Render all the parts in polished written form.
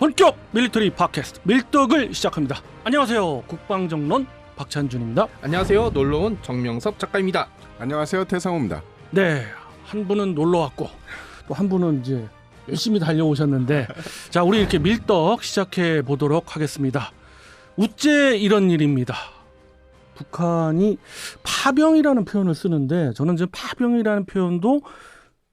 본격 밀리터리 팟캐스트 밀떡을 시작합니다. 안녕하세요. 국방정론 박찬준입니다. 안녕하세요. 놀러온 정명섭 작가입니다. 안녕하세요. 태상호입니다. 네, 한 분은 놀러 왔고 또 한 분은 이제 열심히 달려오셨는데 자, 우리 이렇게 밀떡 시작해 보도록 하겠습니다. 우째 이런 일입니다. 북한이 파병이라는 표현을 쓰는데 저는 지금 파병이라는 표현도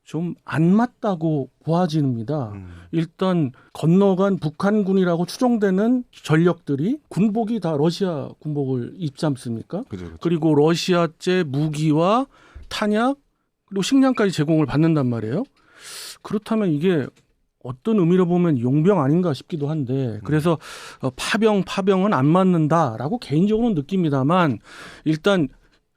좀 안 맞다고 보아집니다. 일단 건너간 북한군이라고 추정되는 전력들이 군복이 다 러시아 군복을 입지 않습니까? 그죠. 그리고 러시아제 무기와 탄약 그리고 식량까지 제공을 받는단 말이에요. 그렇다면 이게 어떤 의미로 보면 용병 아닌가 싶기도 한데 그래서 파병은 안 맞는다라고 개인적으로는 느낍니다만 일단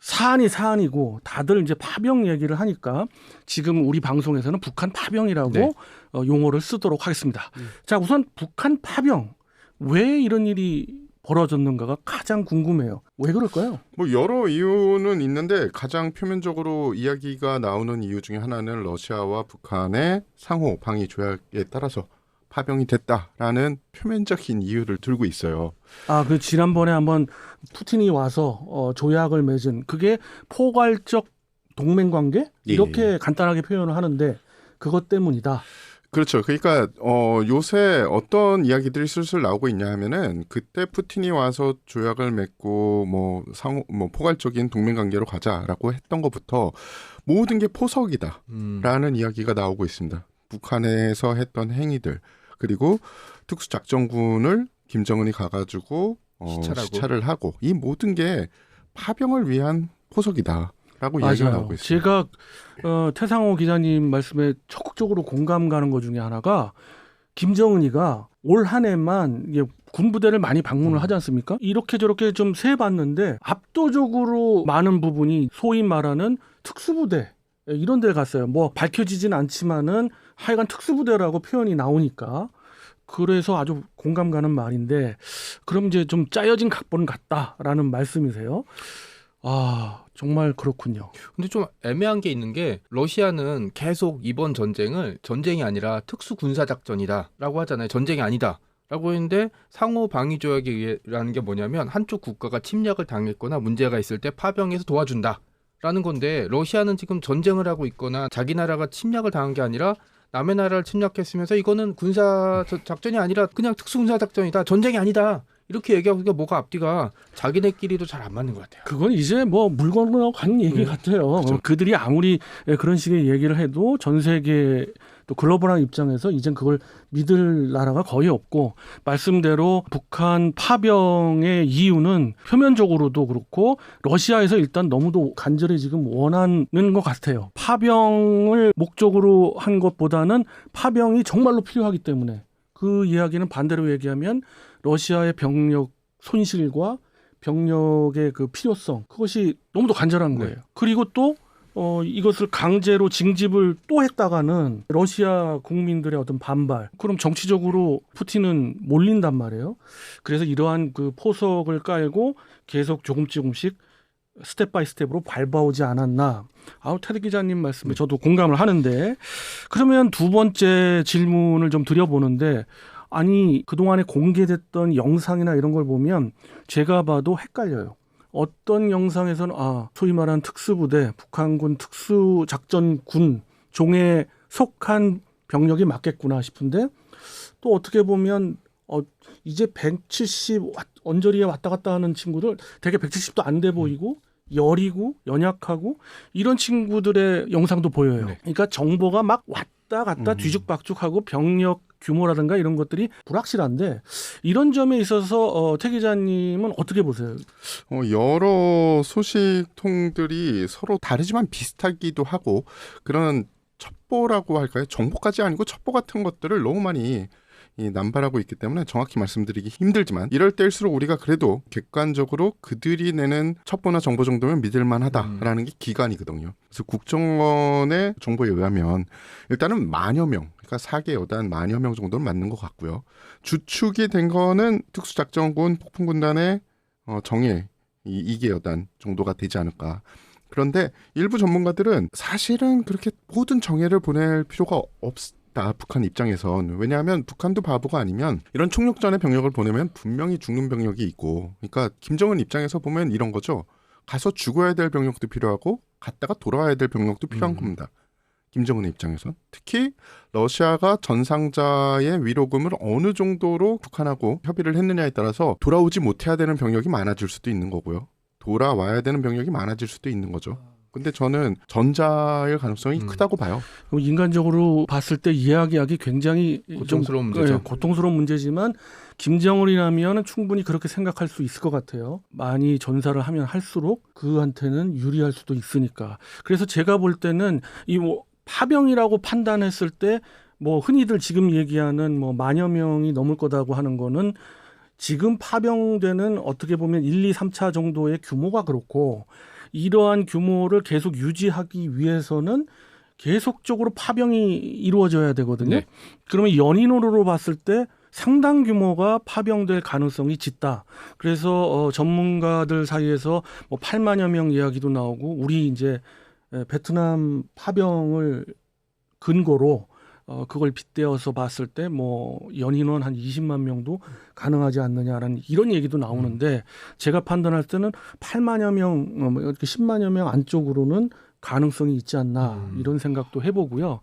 사안이 사안이고 다들 이제 파병 얘기를 하니까 지금 우리 방송에서는 북한 파병이라고 네. 용어를 쓰도록 하겠습니다. 자, 우선 북한 파병 왜 이런 일이 벌어졌는가가 가장 궁금해요. 왜 그럴까요? 뭐 여러 이유는 있는데 가장 표면적으로 이야기가 나오는 이유 중에 하나는 러시아와 북한의 상호 방위 조약에 따라서 파병이 됐다라는 표면적인 이유를 들고 있어요. 아, 그 지난번에 한번 푸틴이 와서 조약을 맺은 그게 포괄적 동맹 관계 이렇게 간단하게 표현을 하는데 그것 때문이다. 그렇죠. 그러니까 요새 어떤 이야기들이 슬슬 나오고 있냐 하면은 그때 푸틴이 와서 조약을 맺고 뭐 포괄적인 동맹 관계로 가자라고 했던 것부터 모든 게 포석이다라는 이야기가 나오고 있습니다. 북한에서 했던 행위들 그리고 특수작전군을 김정은이 가가지고 시찰을 하고 이 모든 게 파병을 위한 포석이다라고 이야기가 나오고 있습니다. 제가 태상호 기자님 말씀에 적극적으로 공감 가는 것 중에 하나가 김정은이가 올 한 해만 군부대를 많이 방문을 하지 않습니까? 이렇게 저렇게 좀 세봤는데 압도적으로 많은 부분이 소위 말하는 특수부대 이런 데를 갔어요. 뭐 밝혀지진 않지만은 하여간 특수부대라고 표현이 나오니까 그래서 아주 공감 가는 말인데 그럼 이제 좀 짜여진 각본 같다라는 말씀이세요? 아, 정말 그렇군요. 근데 좀 애매한 게 있는 게 러시아는 계속 이번 전쟁을 전쟁이 아니라 특수군사작전이다라고 하잖아요. 전쟁이 아니다라고 했는데 상호 방위 조약에 의해라는 게 뭐냐면 한쪽 국가가 침략을 당했거나 문제가 있을 때 파병해서 도와준다라는 건데 러시아는 지금 전쟁을 하고 있거나 자기 나라가 침략을 당한 게 아니라 남의 나라를 침략했으면서 이거는 군사 작전이 아니라 그냥 특수군사작전이다. 전쟁이 아니다. 이렇게 얘기하고 뭐가 앞뒤가 자기네끼리도 잘 안 맞는 것 같아요. 그건 이제 뭐 물건으로 가는 얘기 같아요. 그렇죠. 그들이 아무리 그런 식의 얘기를 해도 전 세계 또 글로벌한 입장에서 이젠 그걸 믿을 나라가 거의 없고 말씀대로 북한 파병의 이유는 표면적으로도 그렇고 러시아에서 일단 너무도 간절히 지금 원하는 것 같아요. 파병을 목적으로 한 것보다는 파병이 정말로 필요하기 때문에 그 이야기는 반대로 얘기하면 러시아의 병력 손실과 병력의 그 필요성 그것이 너무도 간절한 거예요. 그리고 또 이것을 강제로 징집을 또 했다가는 러시아 국민들의 어떤 반발 그럼 정치적으로 푸틴은 몰린단 말이에요. 그래서 이러한 그 포석을 깔고 계속 조금씩 스텝 바이 스텝으로 밟아오지 않았나. 테드 기자님 말씀에 저도 공감을 하는데 그러면 두 번째 질문을 좀 드려보는데 아니 그동안에 공개됐던 영상이나 이런 걸 보면 제가 봐도 헷갈려요. 어떤 영상에서는 소위 말하는 특수부대, 북한군 특수작전군 종에 속한 병력이 맞겠구나 싶은데 또 어떻게 보면 이제 170 언저리에 왔다 갔다 하는 친구들 되게 170도 안 돼 보이고 여리고 연약하고 이런 친구들의 영상도 보여요. 네. 그러니까 정보가 막 왔다 갔다 뒤죽박죽하고 병력 규모라든가 이런 것들이 불확실한데 이런 점에 있어서 태 기자님은 어떻게 보세요? 여러 소식통들이 서로 다르지만 비슷하기도 하고 그런 첩보라고 할까요? 정보까지 아니고 첩보 같은 것들을 너무 많이 남발하고 있기 때문에 정확히 말씀드리기 힘들지만 이럴 때일수록 우리가 그래도 객관적으로 그들이 내는 첩보나 정보 정도면 믿을만하다라는 게 기간이거든요. 그래서 국정원의 정보에 의하면 일단은 10,000여 명, 그러니까 4개 여단 10,000여 명 정도는 맞는 것 같고요. 주축이 된 거는 특수작전군 폭풍군단의 정예 2개 여단 정도가 되지 않을까. 그런데 일부 전문가들은 사실은 그렇게 모든 정예를 보낼 필요가 있다. 북한 입장에선. 왜냐하면 북한도 바보가 아니면 이런 총력전의 병력을 보내면 분명히 죽는 병력이 있고, 그러니까 김정은 입장에서 보면 이런 거죠. 가서 죽어야 될 병력도 필요하고 갔다가 돌아와야 될 병력도 필요한 겁니다. 김정은의 입장에선. 특히 러시아가 전상자의 위로금을 어느 정도로 북한하고 협의를 했느냐에 따라서 돌아오지 못해야 되는 병력이 많아질 수도 있는 거고요. 돌아와야 되는 병력이 많아질 수도 있는 거죠. 근데 저는 전자일 가능성이 크다고 봐요. 인간적으로 봤을 때 이야기하기 굉장히 고통스러운 문제죠. 고통스러운 문제지만 김정은이라면 충분히 그렇게 생각할 수 있을 것 같아요. 많이 전사를 하면 할수록 그한테는 유리할 수도 있으니까. 그래서 제가 볼 때는 이 뭐 파병이라고 판단했을 때 뭐 흔히들 지금 얘기하는 뭐 만여 명이 넘을 거다고 하는 거는 지금 파병되는 어떻게 보면 1, 2, 3차 정도의 규모가 그렇고 이러한 규모를 계속 유지하기 위해서는 계속적으로 파병이 이루어져야 되거든요. 네. 그러면 연인으로 봤을 때 상당 규모가 파병될 가능성이 짙다. 그래서 전문가들 사이에서 뭐 8만여 명 이야기도 나오고 우리 이제 베트남 파병을 근거로 그걸 빗대어서 봤을 때 뭐 연인원 한 20만 명도 가능하지 않느냐라는 이런 얘기도 나오는데 제가 판단할 때는 8만여 명, 이렇게 10만여 명 안쪽으로는 가능성이 있지 않나 이런 생각도 해보고요.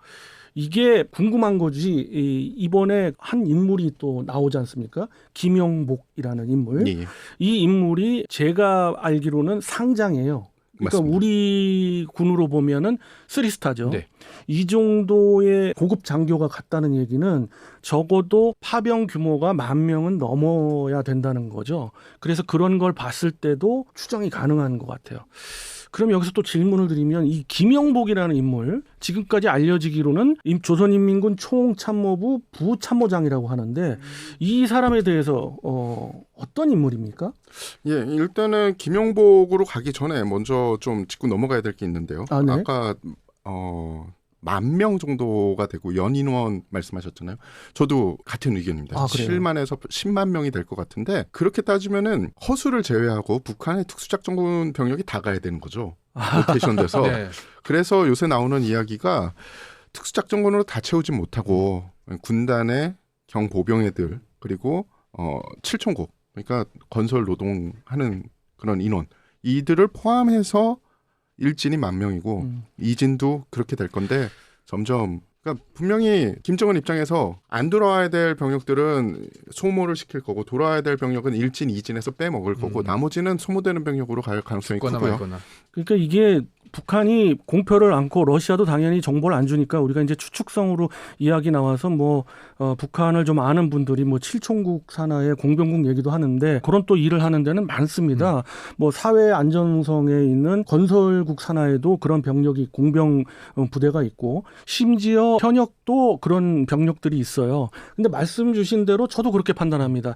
이게 궁금한 거지. 이번에 한 인물이 또 나오지 않습니까? 김용복이라는 인물. 예. 이 인물이 제가 알기로는 상장이에요. 그러니까 맞습니다. 우리 군으로 보면은 3스타죠. 네. 이 정도의 고급 장교가 갔다는 얘기는 적어도 파병 규모가 10,000명은 넘어야 된다는 거죠. 그래서 그런 걸 봤을 때도 추정이 가능한 것 같아요. 그럼 여기서 또 질문을 드리면 이 김영복이라는 인물 지금까지 알려지기로는 조선인민군 총참모부 부참모장이라고 하는데 이 사람에 대해서 어떤 인물입니까? 예, 일단은 김용복으로 가기 전에 먼저 좀 짚고 넘어가야 될 게 있는데요. 아, 네. 아까 10,000명 정도가 되고 연인원 말씀하셨잖아요. 저도 같은 의견입니다. 아, 그래요? 7만에서 10만 명이 될 것 같은데 그렇게 따지면은 허수를 제외하고 북한의 특수작전군 병력이 다 가야 되는 거죠. 로테이션돼서. 네. 그래서 요새 나오는 이야기가 특수작전군으로 다 채우지 못하고 군단의 경보병애들 그리고 7,000고 그러니까 건설 노동하는 그런 인원 이들을 포함해서 일진이 10,000명이고 이진도 그렇게 될 건데 점점 그러니까 분명히 김정은 입장에서 안 돌아와야 될 병력들은 소모를 시킬 거고 돌아와야 될 병력은 일진, 이진에서 빼먹을 거고 나머지는 소모되는 병력으로 갈 가능성이 죽거나 크고요. 말거나. 그러니까 이게 북한이 공표를 않고 러시아도 당연히 정보를 안 주니까 우리가 이제 추측성으로 이야기 나와서 뭐 북한을 좀 아는 분들이 뭐 칠총국 산하의 공병국 얘기도 하는데 그런 또 일을 하는 데는 많습니다. 뭐 사회 안정성에 있는 건설국 산하에도 그런 병력이 공병 부대가 있고 심지어 현역도 그런 병력들이 있어요. 근데 말씀 주신 대로 저도 그렇게 판단합니다.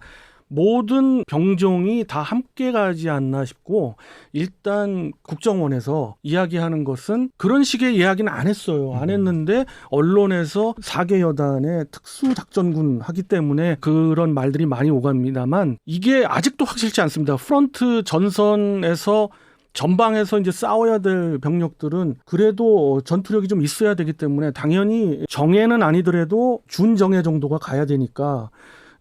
모든 병종이 다 함께 가지 않나 싶고 일단 국정원에서 이야기하는 것은 그런 식의 이야기는 안 했어요. 안 했는데 언론에서 4개 여단의 특수작전군 하기 때문에 그런 말들이 많이 오갑니다만 이게 아직도 확실치 않습니다. 프런트 전선에서 전방에서 이제 싸워야 될 병력들은 그래도 전투력이 좀 있어야 되기 때문에 당연히 정예는 아니더라도 준정예 정도가 가야 되니까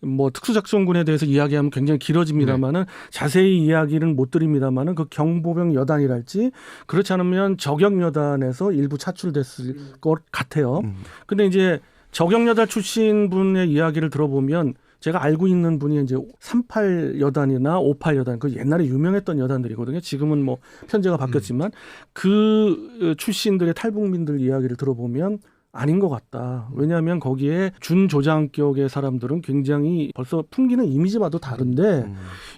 뭐 특수작전군에 대해서 이야기하면 굉장히 길어집니다만은 자세히 이야기는 못 드립니다만은 그 경보병 여단이랄지 그렇지 않으면 저격 여단에서 일부 차출됐을 것 같아요. 근데 이제 저격 여단 출신 분의 이야기를 들어보면 제가 알고 있는 분이 이제 38 여단이나 58 여단 그 옛날에 유명했던 여단들이거든요. 지금은 뭐 편제가 바뀌었지만 그 출신들의 탈북민들 이야기를 들어보면 아닌 것 같다. 왜냐하면 거기에 준조장격의 사람들은 굉장히 벌써 풍기는 이미지 봐도 다른데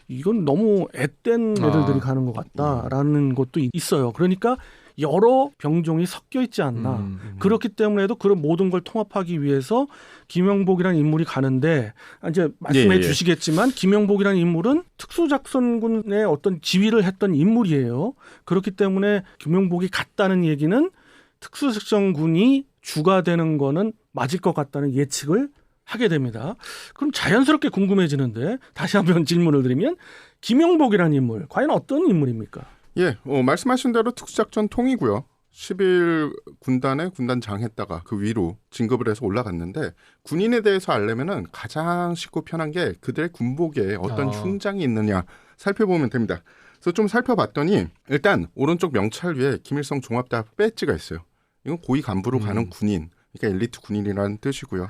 이건 너무 앳된 애들들이 가는 것 같다라는 것도 있어요. 그러니까 여러 병종이 섞여 있지 않나. 그렇기 때문에도 그런 모든 걸 통합하기 위해서 김영복이라는 인물이 가는데 이제 말씀해 주시겠지만 김영복이라는 인물은 특수작전군의 어떤 지휘를 했던 인물이에요. 그렇기 때문에 김영복이 갔다는 얘기는 특수작전군이 주가 되는 거는 맞을 것 같다는 예측을 하게 됩니다. 그럼 자연스럽게 궁금해지는데 다시 한번 질문을 드리면 김영복이라는 인물 과연 어떤 인물입니까? 예, 말씀하신 대로 특수작전 통이고요. 10일 군단에 군단장 했다가 그 위로 진급을 해서 올라갔는데 군인에 대해서 알려면은 가장 쉽고 편한 게 그들의 군복에 어떤 흉장이 있느냐 살펴보면 됩니다. 그래서 좀 살펴봤더니 일단 오른쪽 명찰 위에 김일성 종합대학 배지가 있어요. 이건 고위 간부로 가는 군인, 그러니까 엘리트 군인이라는 뜻이고요.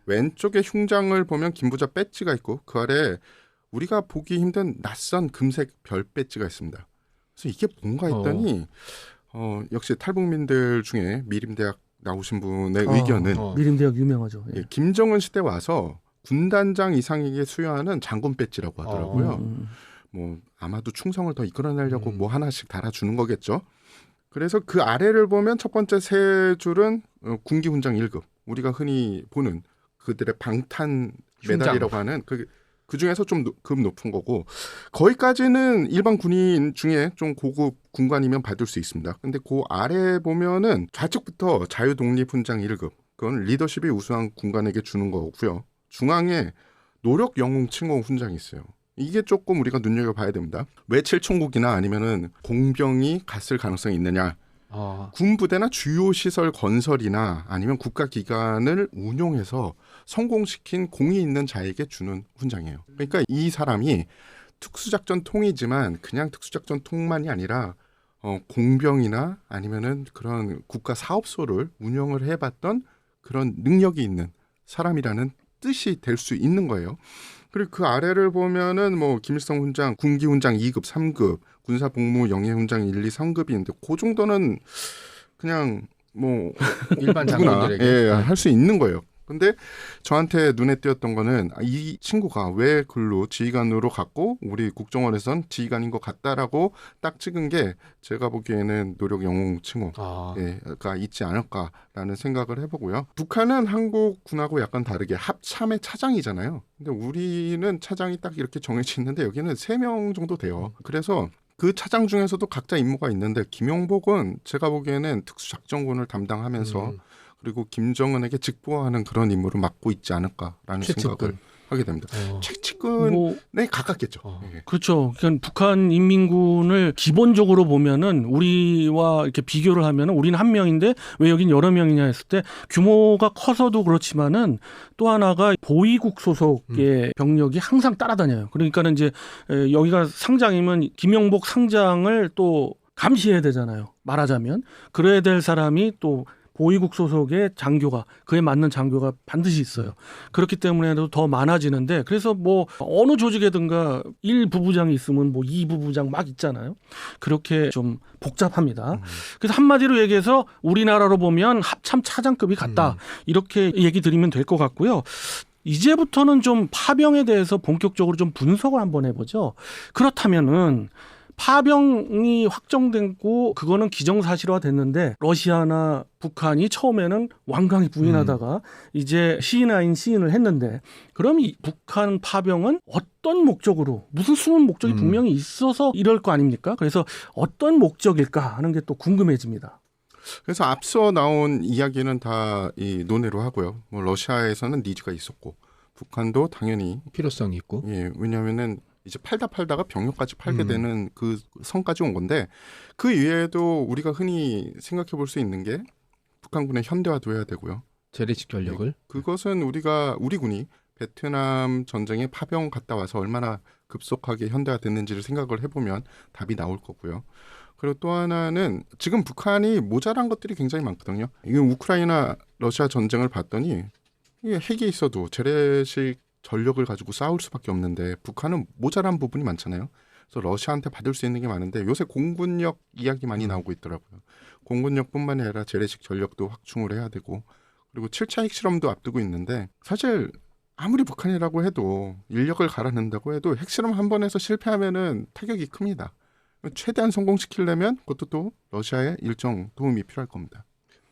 왼쪽에 흉장을 보면 김부자 배지가 있고 그 아래 우리가 보기 힘든 낯선 금색 별 배지가 있습니다. 그래서 이게 뭔가 했더니 역시 탈북민들 중에 미림대학 나오신 분의 의견은 미림대학 유명하죠. 예. 예, 김정은 시대 와서 군단장 이상에게 수여하는 장군 배지라고 하더라고요. 뭐 아마도 충성을 더 이끌어내려고 뭐 하나씩 달아주는 거겠죠. 그래서 그 아래를 보면 첫 번째 세 줄은 군기 훈장 1급. 우리가 흔히 보는 그들의 방탄 메달이라고 하는 그 중에서 좀 급 높은 거고 거기까지는 일반 군인 중에 좀 고급 군관이면 받을 수 있습니다. 근데 그 아래 보면은 좌측부터 자유독립훈장 1급. 그건 리더십이 우수한 군관에게 주는 거고요. 중앙에 노력영웅칭호 훈장이 있어요. 이게 조금 우리가 눈여겨봐야 됩니다. 왜 칠총국이나 아니면은 공병이 갔을 가능성이 있느냐. 군부대나 주요 시설 건설이나 아니면 국가기관을 운용해서 성공시킨 공이 있는 자에게 주는 훈장이에요. 그러니까 이 사람이 특수작전 통이지만 그냥 특수작전 통만이 아니라 공병이나 아니면은 그런 국가 사업소를 운영을 해봤던 그런 능력이 있는 사람이라는 뜻이 될 수 있는 거예요. 그리고 그 아래를 보면은 뭐 김일성 훈장, 군기 훈장 2급, 3급, 군사복무 영예 훈장 1, 2, 3급이 있는데 그 정도는 그냥 뭐 일반 장군들에게 할 수 있는 거예요. 근데 저한테 눈에 띄었던 거는 이 친구가 왜 글로 지휘관으로 갔고 우리 국정원에선 지휘관인 것 같다라고 딱 찍은 게 제가 보기에는 노력 영웅 칭호가 있지 않을까라는 생각을 해보고요. 북한은 한국 군하고 약간 다르게 합참의 차장이잖아요. 근데 우리는 차장이 딱 이렇게 정해져 있는데 여기는 3명 정도 돼요. 그래서 그 차장 중에서도 각자 임무가 있는데 김용복은 제가 보기에는 특수작전군을 담당하면서 그리고 김정은에게 직보하는 그런 임무를 맡고 있지 않을까라는 생각을 하게 됩니다. 최측근에 가깝겠죠. 예. 그렇죠. 그러니까 북한 인민군을 기본적으로 보면은 우리와 이렇게 비교를 하면은 우리는 한 명인데 왜 여긴 여러 명이냐 했을 때 규모가 커서도 그렇지만은 또 하나가 보위국 소속의 병력이 항상 따라다녀요. 그러니까는 이제 여기가 상장이면 김영복 상장을 또 감시해야 되잖아요. 말하자면 그래야 될 사람이 또 보위국 소속의 장교가 그에 맞는 장교가 반드시 있어요. 그렇기 때문에 더 많아지는데 그래서 뭐 어느 조직에든가 1부부장이 있으면 뭐 2부부장 막 있잖아요. 그렇게 좀 복잡합니다. 그래서 한마디로 얘기해서 우리나라로 보면 합참 차장급이 같다. 이렇게 얘기 드리면 될 것 같고요. 이제부터는 좀 파병에 대해서 본격적으로 좀 분석을 한번 해보죠. 그렇다면은 파병이 확정됐고 그거는 기정사실화 됐는데 러시아나 북한이 처음에는 완강히 부인하다가 이제 시인 아닌 시인을 했는데 그럼 이 북한 파병은 어떤 목적으로 무슨 숨은 목적이 분명히 있어서 이럴 거 아닙니까? 그래서 어떤 목적일까 하는 게 또 궁금해집니다. 그래서 앞서 나온 이야기는 다 이 논외로 하고요. 뭐 러시아에서는 니즈가 있었고 북한도 당연히 필요성이 있고. 예, 왜냐하면은 이제 팔다가 병력까지 팔게 되는 그 선까지 온 건데 그 이외에도 우리가 흔히 생각해 볼 수 있는 게 북한군의 현대화도 해야 되고요. 재래식 전력을. 네, 그것은 우리 군이 베트남 전쟁에 파병 갔다 와서 얼마나 급속하게 현대화됐는지를 생각을 해보면 답이 나올 거고요. 그리고 또 하나는 지금 북한이 모자란 것들이 굉장히 많거든요. 이 우크라이나 러시아 전쟁을 봤더니 이게 핵이 있어도 재래식 전력을 가지고 싸울 수밖에 없는데 북한은 모자란 부분이 많잖아요. 그래서 러시아한테 받을 수 있는 게 많은데 요새 공군력 이야기 많이 나오고 있더라고요. 공군력뿐만 아니라 재래식 전력도 확충을 해야 되고 그리고 7차 핵실험도 앞두고 있는데 사실 아무리 북한이라고 해도 인력을 갈아넣는다고 해도 핵실험 한 번 해서 실패하면은 타격이 큽니다. 최대한 성공시키려면 그것도 또 러시아의 일정 도움이 필요할 겁니다.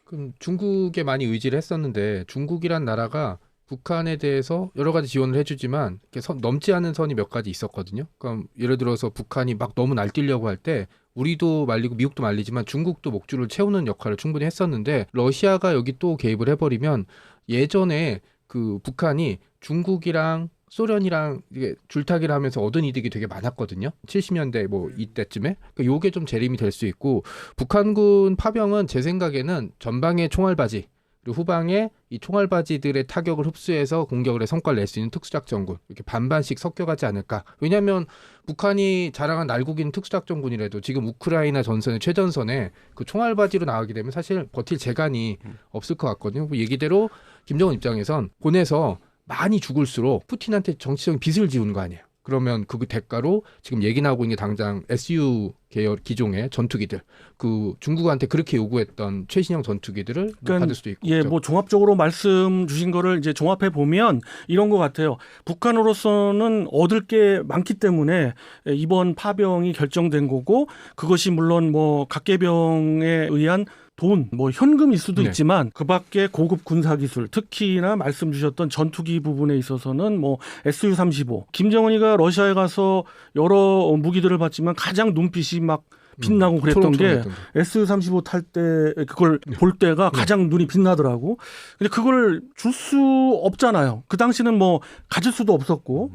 그럼 중국에 많이 의지를 했었는데 중국이란 나라가 북한에 대해서 여러 가지 지원을 해주지만 넘지 않은 선이 몇 가지 있었거든요. 그럼 예를 들어서 북한이 막 너무 날뛰려고 할 때 우리도 말리고 미국도 말리지만 중국도 목줄을 채우는 역할을 충분히 했었는데 러시아가 여기 또 개입을 해버리면 예전에 그 북한이 중국이랑 소련이랑 이게 줄타기를 하면서 얻은 이득이 되게 많았거든요. 70년대 뭐 이때쯤에. 그러니까 요게 좀 재림이 될 수 있고 북한군 파병은 제 생각에는 전방에 총알바지 그리고 후방에 이 총알바지들의 타격을 흡수해서 공격을 해 성과를 낼 수 있는 특수작전군 이렇게 반반씩 섞여가지 않을까. 왜냐하면 북한이 자랑한 날고기는 특수작전군이라도 지금 우크라이나 전선의 최전선에 그 총알바지로 나가게 되면 사실 버틸 재간이 없을 것 같거든요. 그 얘기대로 김정은 입장에선 보내서 많이 죽을수록 푸틴한테 정치적인 빚을 지우는 거 아니에요. 그러면 그 대가로 지금 얘기 나오고 있는 게 당장 SU 계열 기종의 전투기들 그 중국한테 그렇게 요구했던 최신형 전투기들을 뭐 그러니까 받을 수도 있고. 예, 뭐 종합적으로 말씀 주신 거를 이제 종합해 보면 이런 것 같아요. 북한으로서는 얻을 게 많기 때문에 이번 파병이 결정된 거고 그것이 물론 뭐 각계병에 의한 돈, 뭐 현금일 수도 네. 있지만 그밖에 고급 군사 기술, 특히나 말씀 주셨던 전투기 부분에 있어서는 뭐 Su-35. 김정은이가 러시아에 가서 여러 무기들을 봤지만 가장 눈빛이 막 빛나고 그랬던 게 초롱초롱했던 거. Su-35 탈 때 그걸 볼 때가 가장 눈이 빛나더라고. 근데 그걸 줄 수 없잖아요. 그 당시는 뭐 가질 수도 없었고.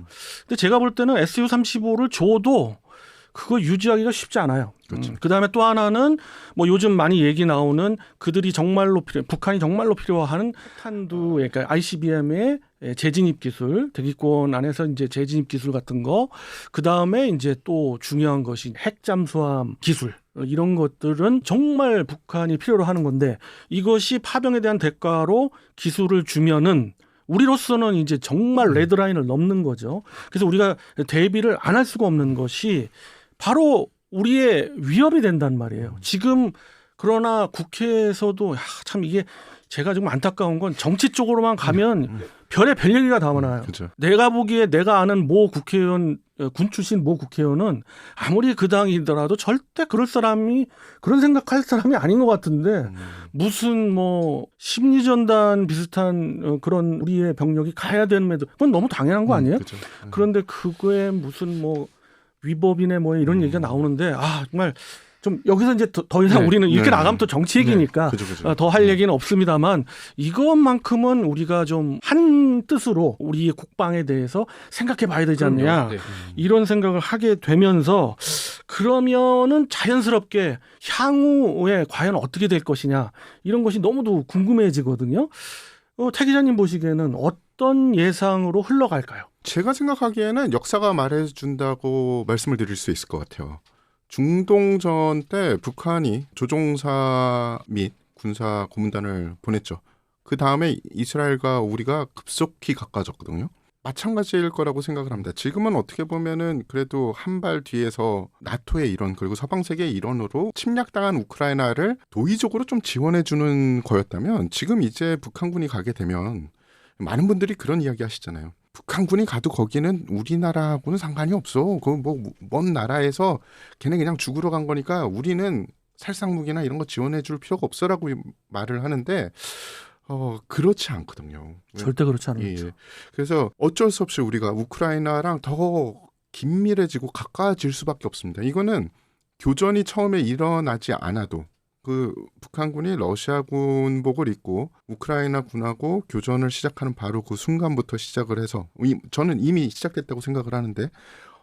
근데 제가 볼 때는 Su-35를 줘도 그거 유지하기가 쉽지 않아요. 그렇죠. 그다음에 또 하나는 뭐 요즘 많이 얘기 나오는 그들이 정말로 북한이 정말로 필요한 탄두 그러니까 ICBM의 재진입 기술, 대기권 안에서 이제 재진입 기술 같은 거, 그다음에 이제 또 중요한 것이 핵 잠수함 기술. 이런 것들은 정말 북한이 필요로 하는 건데 이것이 파병에 대한 대가로 기술을 주면은 우리로서는 이제 정말 레드라인을 넘는 거죠. 그래서 우리가 대비를 안 할 수가 없는 것이 바로 우리의 위협이 된단 말이에요. 지금 그러나 국회에서도 참 이게 제가 좀 안타까운 건 정치 쪽으로만 가면 별의 별 얘기가 다 많아요. 그렇죠. 내가 보기에 내가 아는 모 국회의원, 군 출신 모 국회의원은 아무리 그 당이더라도 절대 그럴 사람이 그런 생각할 사람이 아닌 것 같은데 무슨 뭐 심리전단 비슷한 그런 우리의 병력이 가야 되는데도 그건 너무 당연한 거 아니에요? 그렇죠. 그런데 그거에 무슨 뭐 위법이네 뭐 이런 얘기가 나오는데 정말 좀 여기서 이제 더 이상 네, 우리는 이렇게 네. 나가면 또 정치 얘기니까 그죠. 더 할 얘기는 없습니다만 이것만큼은 우리가 좀 한 뜻으로 우리의 국방에 대해서 생각해 봐야 되지 않느냐 네. 이런 생각을 하게 되면서 그러면은 자연스럽게 향후에 과연 어떻게 될 것이냐 이런 것이 너무도 궁금해지거든요. 태 기자님 보시기에는 어떤 예상으로 흘러갈까요? 제가 생각하기에는 역사가 말해준다고 말씀을 드릴 수 있을 것 같아요. 중동전 때 북한이 조종사 및 군사 고문단을 보냈죠. 그 다음에 이스라엘과 우리가 급속히 가까워졌거든요. 마찬가지일 거라고 생각을 합니다. 지금은 어떻게 보면은 그래도 한 발 뒤에서 나토의 일원 그리고 서방 세계의 일원으로 침략당한 우크라이나를 도의적으로 좀 지원해주는 거였다면 지금 이제 북한군이 가게 되면 많은 분들이 그런 이야기 하시잖아요. 북한군이 가도 거기는 우리나라하고는 상관이 없어. 그 뭐 먼 나라에서 걔네 그냥 죽으러 간 거니까 우리는 살상무기나 이런 거 지원해줄 필요가 없어라고 말을 하는데 그렇지 않거든요. 절대 그렇지 않은 예. 거죠. 그래서 어쩔 수 없이 우리가 우크라이나랑 더 긴밀해지고 가까워질 수밖에 없습니다. 이거는 교전이 처음에 일어나지 않아도 그 북한군이 러시아 군복을 입고 우크라이나 군하고 교전을 시작하는 바로 그 순간부터 시작을 해서 저는 이미 시작됐다고 생각을 하는데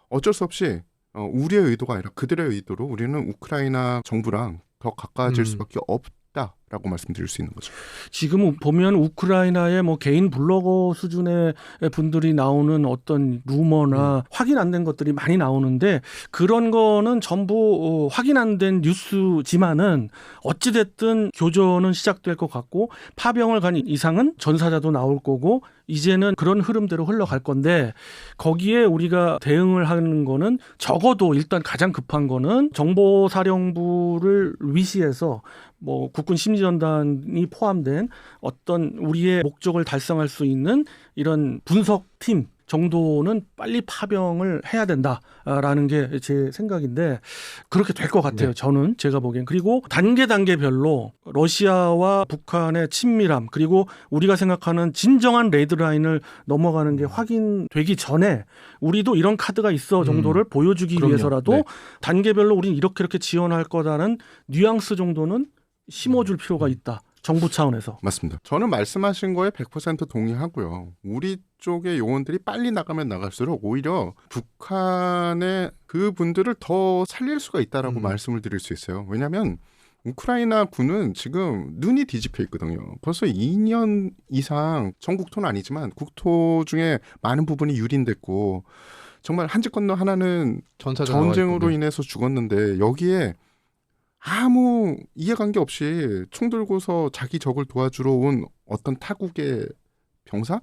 어쩔 수 없이 우리의 의도가 아니라 그들의 의도로 우리는 우크라이나 정부랑 더 가까워질 수밖에 없다라고 말씀드릴 수 있는 거죠. 지금 보면 우크라이나의 뭐 개인 블로거 수준의 분들이 나오는 어떤 루머나 확인 안 된 것들이 많이 나오는데 그런 거는 전부 확인 안 된 뉴스지만은 어찌됐든 교전은 시작될 것 같고 파병을 간 이상은 전사자도 나올 거고 이제는 그런 흐름대로 흘러갈 건데 거기에 우리가 대응을 하는 거는 적어도 일단 가장 급한 거는 정보사령부를 위시해서 뭐 국군 심리전단이 포함된 어떤 우리의 목적을 달성할 수 있는 이런 분석팀 정도는 빨리 파병을 해야 된다라는 게 제 생각인데 그렇게 될 것 같아요. 네. 저는 제가 보기엔. 그리고 단계별로 러시아와 북한의 친밀함 그리고 우리가 생각하는 진정한 레드라인을 넘어가는 게 확인되기 전에 우리도 이런 카드가 있어 정도를 보여주기 그럼요. 위해서라도 네. 단계별로 우리는 이렇게 지원할 거다는 뉘앙스 정도는 심어줄 필요가 있다. 정부 차원에서. 맞습니다. 저는 말씀하신 거에 100% 동의하고요. 우리 쪽의 요원들이 빨리 나가면 나갈수록 오히려 북한의 그분들을 더 살릴 수가 있다라고 말씀을 드릴 수 있어요. 왜냐하면 우크라이나 군은 지금 눈이 뒤집혀 있거든요. 벌써 2년 이상 전국토는 아니지만 국토 중에 많은 부분이 유린됐고 정말 한 집 건너 하나는 전쟁으로 인해서 죽었는데 여기에 아무 이해관계 없이 총 들고서 자기 적을 도와주러 온 어떤 타국의 병사?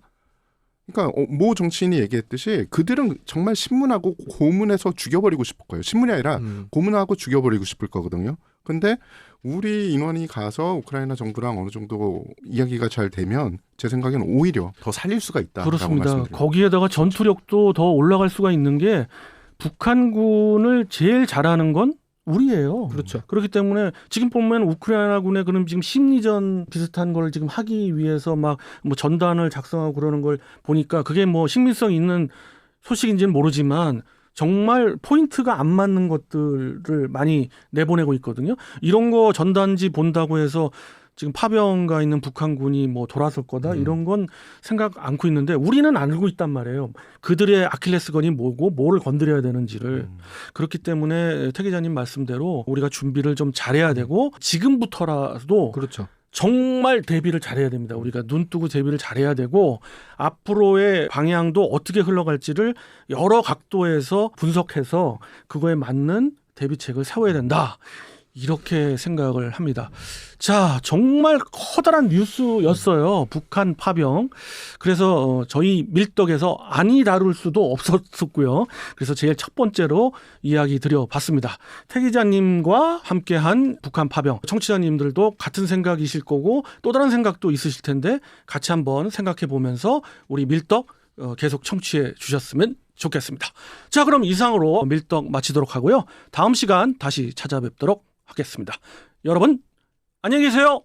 그러니까 모 정치인이 얘기했듯이 그들은 정말 신문하고 고문해서 죽여버리고 싶을 거예요. 신문이 아니라 고문하고 죽여버리고 싶을 거거든요. 근데 우리 인원이 가서 우크라이나 정부랑 어느 정도 이야기가 잘 되면 제 생각에는 오히려 더 살릴 수가 있다라고 그렇습니다. 말씀드립니다. 거기에다가 전투력도 더 올라갈 수가 있는 게 북한군을 제일 잘하는 건 우리예요. 그렇죠. 그렇기 때문에 지금 보면 우크라이나군의 그런 지금 심리전 비슷한 걸 지금 하기 위해서 막 뭐 전단을 작성하고 그러는 걸 보니까 그게 뭐 식민성 있는 소식인지는 모르지만 정말 포인트가 안 맞는 것들을 많이 내보내고 있거든요. 이런 거 전단지 본다고 해서 지금 파병가 있는 북한군이 뭐 돌아설 거다 이런 건 생각 않고 있는데 우리는 알고 있단 말이에요. 그들의 아킬레스건이 뭐고 뭐를 건드려야 되는지를. 그렇기 때문에 태 기자님 말씀대로 우리가 준비를 좀 잘해야 되고 지금부터라도 그렇죠. 정말 대비를 잘해야 됩니다. 우리가 눈 뜨고 대비를 잘해야 되고 앞으로의 방향도 어떻게 흘러갈지를 여러 각도에서 분석해서 그거에 맞는 대비책을 세워야 된다. 이렇게 생각을 합니다. 자, 정말 커다란 뉴스였어요. 북한 파병. 그래서 저희 밀떡에서 아니 다룰 수도 없었고요. 그래서 제일 첫 번째로 이야기 드려봤습니다. 태 기자님과 함께한 북한 파병. 청취자님들도 같은 생각이실 거고 또 다른 생각도 있으실 텐데 같이 한번 생각해 보면서 우리 밀떡 계속 청취해 주셨으면 좋겠습니다. 자, 그럼 이상으로 밀떡 마치도록 하고요. 다음 시간 다시 찾아뵙도록 하겠습니다. 여러분 안녕히 계세요.